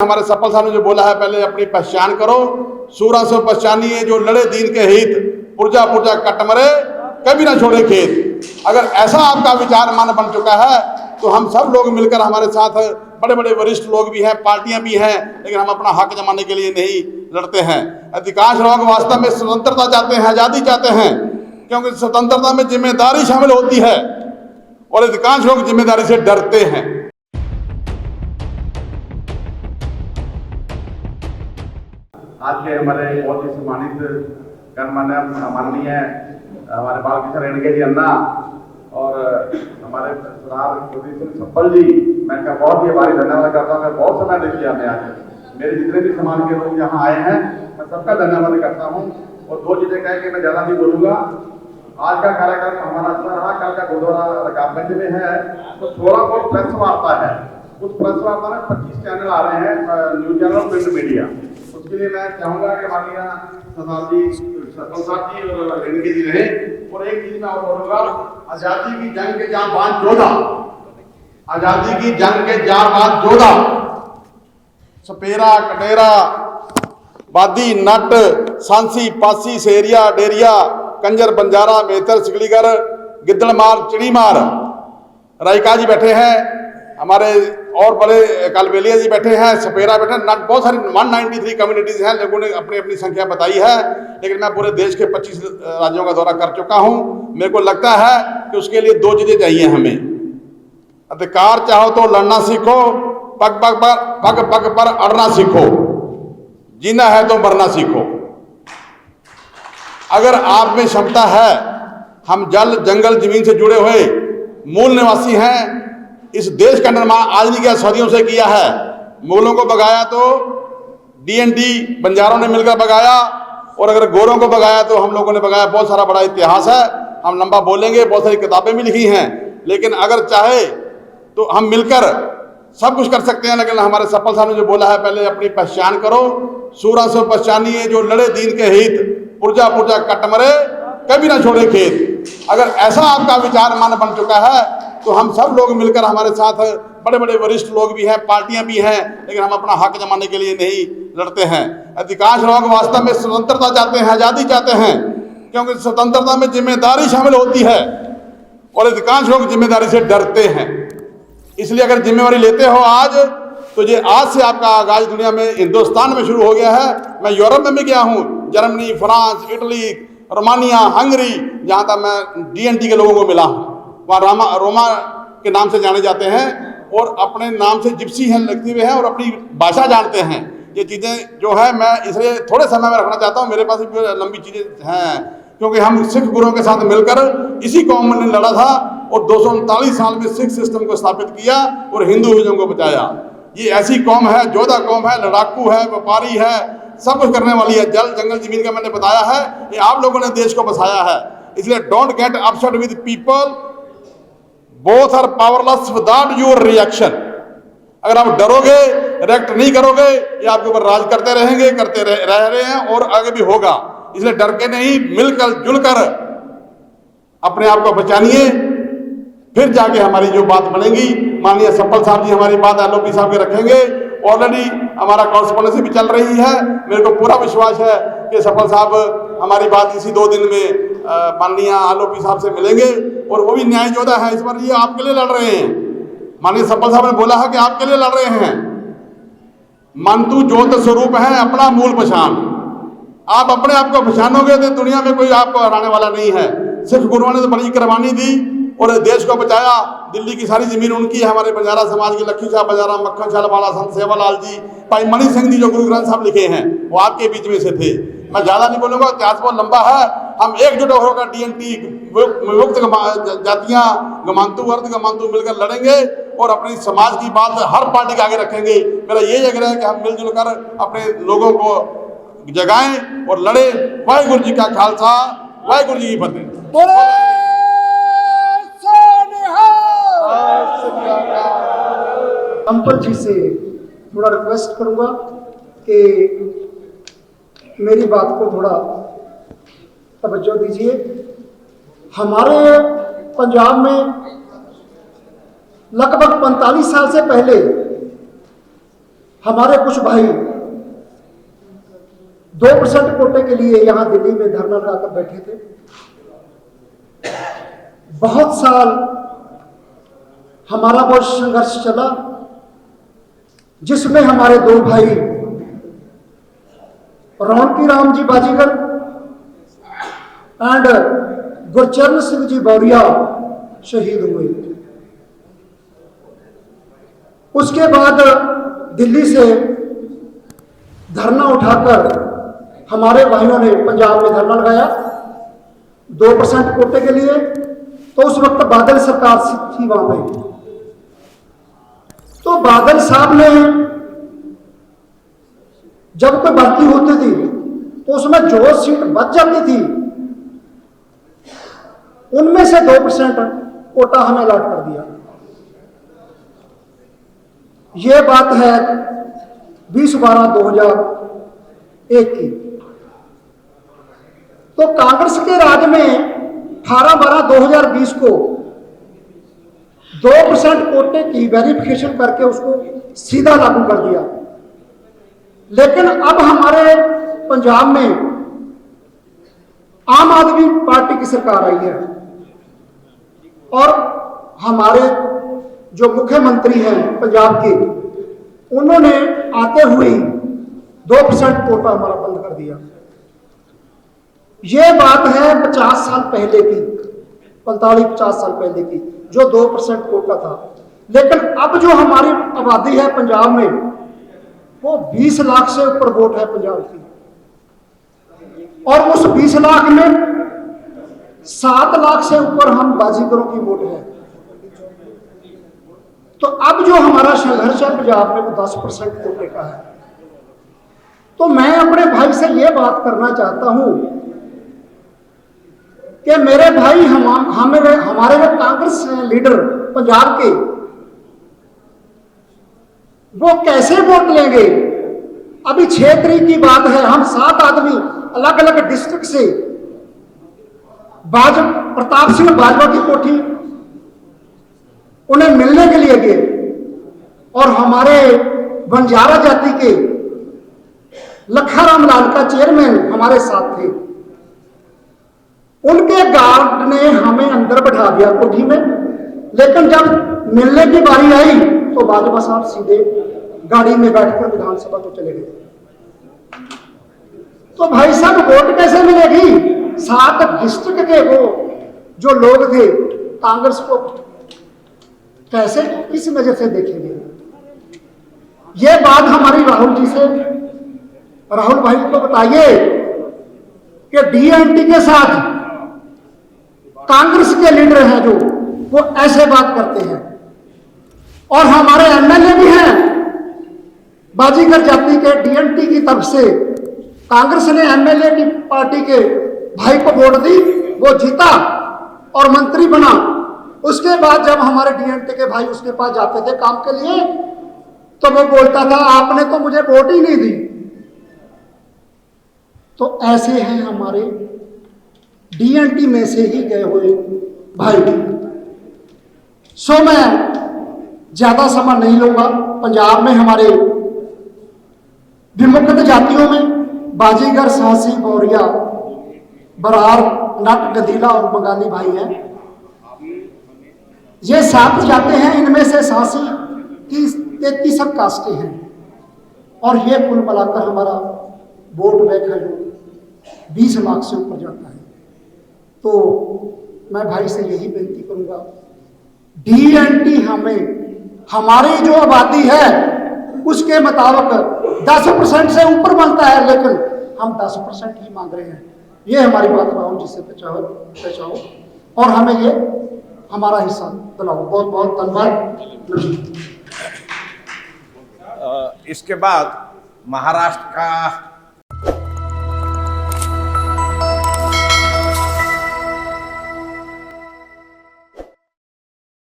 हमारे सफल साहब ने जो बोला है, पहले अपनी पहचान करो, सूरा से पहचानिए जो लड़े दीन के हित, पुरजा पुरजा कट मरे कभी ना छोड़े खेत। अगर ऐसा आपका विचार मान बन चुका है तो हम सब लोग मिलकर, हमारे साथ बड़े बड़े वरिष्ठ लोग भी हैं, पार्टियां भी हैं, लेकिन हम अपना हक जमाने के लिए नहीं लड़ते हैं। अधिकांश लोग वास्तव में स्वतंत्रता चाहते हैं, आजादी चाहते हैं, क्योंकि स्वतंत्रता में जिम्मेदारी शामिल होती है और अधिकांश लोग जिम्मेदारी से डरते हैं। आज के हमारे बहुत ही सम्मानित गणमान्य माननीय हमारे बालकिशोर रेणके जी अन्ना और हमारे सरदार कुलदीप सिंह सप्पल जी, मैं इनका बहुत ही आभारी धन्यवाद करता हूँ। मैं बहुत समय दे दिया, मैं आज मेरे जितने भी समाज के लोग यहाँ आए हैं, मैं सबका धन्यवाद करता हूँ। और दो चीजें कह के मैं ज्यादा नहीं बोलूँगा। आज का कार्यक्रम हमारा अच्छा रहा। कल का गुरुद्वारा रकाबगंज में है, तो थोड़ा बहुत प्रेस वार्ता है। उस प्रेस वार्ता में 25 चैनल आ रहे हैं, न्यूज चैनल, प्रिंट मीडिया। उसके लिए मैं चाहूंगा कि माननीय सरदार जी, सफल साहब जी और रेणके जी रहे। और एक चीज मैं और बोलूंगा, आजादी की जंग के जांबाज योद्धा, आजादी की जंग के जांबाज योद्धा, सपेरा कटेरा बादी नट सांसी पासी सेरिया डेरिया कंजर बंजारा मेहतर सिकलीगर गिद्दड़मार चिड़ीमार रायका जी बैठे हैं, हमारे और बड़े कालबेलिया जी बैठे हैं, सपेरा बैठे हैं, नट, बहुत सारी 193 कम्युनिटीज हैं। लोगों ने अपनी अपनी संख्या बताई है, लेकिन मैं पूरे देश के 25 राज्यों का दौरा कर चुका हूं। मेरे को लगता है कि उसके लिए दो चीजें चाहिए हमें। अधिकार चाहो तो लड़ना सीखो, पग पग पर अड़ना सीखो, जीना है तो मरना सीखो। अगर आप में क्षमता है, हम जल जंगल जमीन से जुड़े हुए मूल निवासी हैं। इस देश का निर्माण आज नहीं किया, सदियों से किया है। मुगलों को भगाया तो डीएनडी बंजारों ने मिलकर भगाया, और अगर गोरों को भगाया तो हम लोगों ने भगाया। बहुत सारा बड़ा इतिहास है, हम लंबा बोलेंगे, बहुत सारी किताबें भी लिखी हैं, लेकिन अगर चाहे तो हम मिलकर सब कुछ कर सकते हैं। लेकिन हमारे सफल साहब ने जो बोला है, पहले अपनी पहचान करो, सूरा से पहचानिए जो लड़े दीन के हित, पुरजा पुरजा कट मरे कभी ना छोड़े खेत। अगर ऐसा आपका विचार मान बन चुका है तो हम सब लोग मिलकर, हमारे साथ बड़े बड़े वरिष्ठ लोग भी हैं, पार्टियां भी हैं, लेकिन हम अपना हक जमाने के लिए नहीं लड़ते हैं। अधिकांश लोग वास्तव में स्वतंत्रता चाहते हैं, आजादी चाहते हैं, क्योंकि स्वतंत्रता में जिम्मेदारी शामिल होती है और अधिकांश लोग जिम्मेदारी से डरते हैं। इसलिए अगर जिम्मेवारी लेते हो आज, तो ये आज से आपका आगाज दुनिया में, हिंदुस्तान में शुरू हो गया है। मैं यूरोप में भी गया हूँ, Germany, France, Italy, Romania, Hungary, जहाँ तक मैं डीएनटी के लोगों को मिला हूँ, वहाँ रोमा के नाम से जाने जाते हैं और अपने नाम से जिप्सी हैं लिखते हुए हैं और अपनी भाषा जानते हैं। ये चीज़ें जो है मैं इसलिए थोड़े समय में रखना चाहता हूँ। मेरे पास भी लंबी चीज़ें हैं, क्योंकि हम सिख गुरुओं के साथ मिलकर इसी कौम ने लड़ा था और 239 साल में सिख सिस्टम को स्थापित किया और हिंदुइज्म को बचाया। ये ऐसी कौम है, जोधा कौम है, लड़ाकू है, व्यापारी है, सब कुछ करने वाली है। जल जंगल जमीन का मैंने बताया है, ये आप लोगों ने देश को बसाया है। इसलिए don't get upset with people, both are powerless without your reaction. अगर आप डरोगे, रिएक्ट नहीं करोगे, ये आपके ऊपर राज करते रहेंगे, करते रह रहे हैं और आगे भी होगा। इसलिए डर के नहीं, मिलकर जुलकर अपने आप को बचानिए, फिर जाके हमारी जो बात बनेगी। माननीय सफल साहब जी हमारी बात एलओपी साहब के रखेंगे। ऑलरेडी हमारा कॉरेस्पॉन्डेंसी भी चल रही है। मेरे को पूरा विश्वास है कि सफल साहब हमारी बात इसी 2 दिन में माननीय एलओपी साहब से मिलेंगे और वो भी न्याय योद्धा है। इस बार ये आपके लिए लड़ रहे हैं। माननीय सफल साहब ने बोला है कि आपके लिए लड़ रहे हैं। मंतु ज्योत स्वरूप है, अपना मूल पहचान। आप अपने आप को पहचानोगे तो दुनिया में कोई आपको हराने वाला नहीं है। सिख गुरुओं ने तो बड़ी कुर्बानी दी और देश को बचाया। दिल्ली की सारी जमीन उनकी है। हमारे बंजारा समाज के लक्ष्मी शाह बंजारा, मक्खन शाह वाला, संत सेवालाल जी, भाई मणि सिंह जी जो गुरु ग्रंथ साहब लिखे हैं, वो आपके बीच में से थे। मैं ज्यादा नहीं बोलूंगा, इतिहास बहुत लंबा है। हम एकजुट होकर डीएनटी, विमुक्त जातियां, गमांतु वर्ग, गमांतु मिलकर लड़ेंगे और अपनी समाज की बात हर पार्टी के आगे रखेंगे। मेरा यही आग्रह है कि हम मिलजुल कर अपने लोगों को जगाएं और लड़े। वाहिगुरु जी का खालसा, वाहिगुरु जी की फतेह। संपल जी से थोड़ा रिक्वेस्ट करूंगा कि मेरी बात को थोड़ा तवज्जो दीजिए। हमारे पंजाब में लगभग 45 साल से पहले हमारे कुछ भाई 2% कोटे के लिए यहां दिल्ली में धरना लगाकर बैठे थे। बहुत साल हमारा वो संघर्ष चला, जिसमें हमारे 2 भाई रौनकी राम जी बाजीगर एंड गुरचरण सिंह जी बौरिया शहीद हुए। उसके बाद दिल्ली से धरना उठाकर हमारे भाइयों ने पंजाब में धरना लगाया 2% कोटे के लिए। तो उस वक्त बादल सरकार थी वहां पे, तो बादल साहब ने जब कोई भर्ती होती थी तो उसमें जो सीट बच जाती थी उनमें से 2% कोटा हमें अलॉट कर दिया। यह बात है 20/12/2001 की। तो कांग्रेस के राज में 18/12/2020 को 2% कोटे की वेरिफिकेशन करके उसको सीधा लागू कर दिया। लेकिन अब हमारे पंजाब में आम आदमी पार्टी की सरकार आई है और हमारे जो मुख्यमंत्री हैं पंजाब के, उन्होंने आते हुए 2% कोटा हमारा बंद कर दिया। यह बात है 50 साल पहले की, 45-50 साल पहले की, जो 2% कोटा था। लेकिन अब जो हमारी आबादी है पंजाब में, वो 20 लाख से ऊपर वोट है पंजाब की, और उस 20 लाख में 7 लाख से ऊपर हम बाजीगरों की वोट है। तो अब जो हमारा संघर्ष है पंजाब में वो 10% कोटे का है। तो मैं अपने भाई से ये बात करना चाहता हूं कि मेरे भाई हमारे जो कांग्रेस लीडर पंजाब के, वो कैसे वोट लेंगे। अभी 6 तारीख की बात है, हम 7 आदमी अलग अलग डिस्ट्रिक्ट से प्रताप सिंह बाजवा की कोठी उन्हें मिलने के लिए गए, और हमारे बंजारा जाति के लखाराम लाल का चेयरमैन हमारे साथ थे। उनके गार्ड ने हमें अंदर बैठा दिया कोठी में, लेकिन जब मिलने की बारी आई तो बाजवा साहब सीधे गाड़ी में बैठकर विधानसभा को चले गए। तो भाई साहब वोट कैसे मिलेगी? 7 डिस्ट्रिक्ट के वो जो लोग थे कांग्रेस को कैसे, किस नजर से देखेंगे? ये बात हमारी राहुल जी से, राहुल भाई को बताइए कि डीएनटी के साथ कांग्रेस के लीडर हैं जो, वो ऐसे बात करते हैं। और हमारे एमएलए भी हैं बाजीगर जाति के, डीएनटी की तरफ से कांग्रेस ने एमएलए की पार्टी के भाई को वोट दी, वो जीता और मंत्री बना। उसके बाद जब हमारे डीएनटी के भाई उसके पास जाते थे काम के लिए, तो वो बोलता था आपने तो मुझे वोट ही नहीं दी। तो ऐसे हैं हमारे डीएनटी में से ही गए हुए भाई। सो मैं ज्यादा समय नहीं लूंगा। पंजाब में हमारे विमुक्त जातियों में बाजीगर, सांसी, बौरिया, बरार, नट, गदीला और बंगाली भाई हैं। ये 7 जाते हैं, इनमें से सांसी की 33 कास्टें हैं, और ये कुल मिलाकर हमारा वोट बैंक है जो 20 लाख से ऊपर जाता है। तो मैं भाई से यही बेनती करूंगा, डीएनटी हमें हमारी जो आबादी है उसके मुताबिक 10% से ऊपर बनता है, लेकिन हम 10% ही मांग रहे हैं। ये हमारी बात राहुल जी से पहुंचाओ और हमें ये हमारा हिस्सा दिलाओ। बहुत बहुत धन्यवाद। इसके बाद महाराष्ट्र का